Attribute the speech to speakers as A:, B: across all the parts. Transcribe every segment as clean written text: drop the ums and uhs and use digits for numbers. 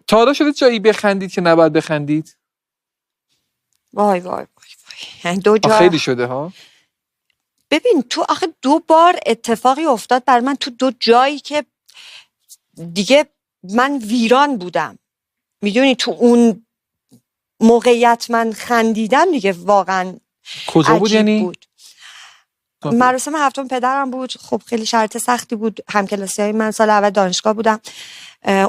A: تا حالا شده جایی بخندید که نباید بخندید؟
B: وای وای وای یعنی دو جا
A: خیلی شده ها.
B: ببین تو آخه 2 بار اتفاقی افتاد بر من تو 2 جایی که دیگه من ویران بودم. میدونی تو اون موقعیت من خندیدم دیگه واقعا
A: کجا بود یعنی؟
B: بود. مراسم 7 پدرم بود. خب خیلی شرط سختی بود. همکلاسیای من سال اول دانشگاه بودم،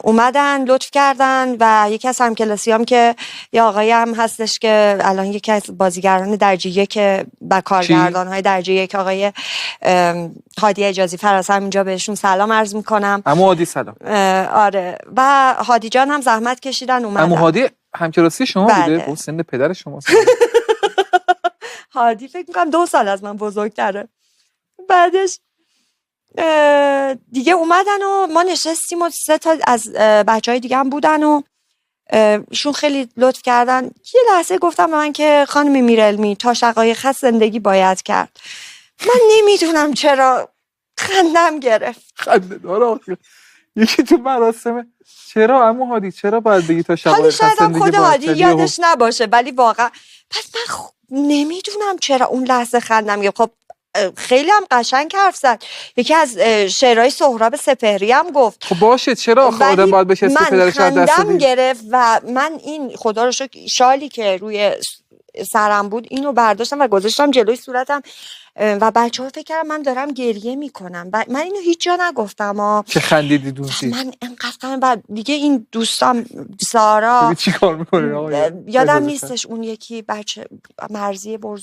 B: اومدن لطف کردن و یکی از همکلاسیام که یه آقایی هم هستش که الان یکی از بازیگران درجه 1 و کارگردان‌های درجه 1 آقای هادی اجازی فراز، همینجا بهشون سلام عرض میکنم.
A: عمو هادی سلام.
B: آره و هادی جان هم زحمت کشیدن اومدن.
A: عمو هادی همکلاسی شما
B: بله.
A: بوده؟ با سن پدر شما.
B: هادی فکر میکنم 2 سال از من بزرگتره. بعدش دیگه اومدن و ما نشستیم و 3 تا از بچهای دیگه هم بودن و ایشون خیلی لطف کردن. یه لحظه گفتم به من که خانم میرعلمی تا شقایق هست زندگی باید کرد. من نمیدونم چرا خندم گرفت.
A: خنده داره یکی تو مراسم. چرا عمو هادی چرا باید بگی تا شقایق هست زندگی باید کرد؟
B: خود هادی یادش نباشه ولی واقعا پس من نمیدونم چرا اون لحظه خندم گرفت. خب خیلی هم قشنگ حرف زد. یکی از شعرهای سهراب سپهری هم گفت.
A: خب باشه چرا آخه آدم باید بشه اسم پدرش رو دست
B: خندم گرفت و من این خدا رو شکر شالی که روی سرم بود اینو برداشتم و گذاشتم جلوی صورتم و بچه‌ها فکر کردن من دارم گریه میکنم و من اینو هیچ جا نگفتم
A: که خندیدی دوستی.
B: من انقدر بعد دیگه این دوستام سارا
A: چی کار میکنه
B: یادم نیستش اون یکی بچه مرزی برزو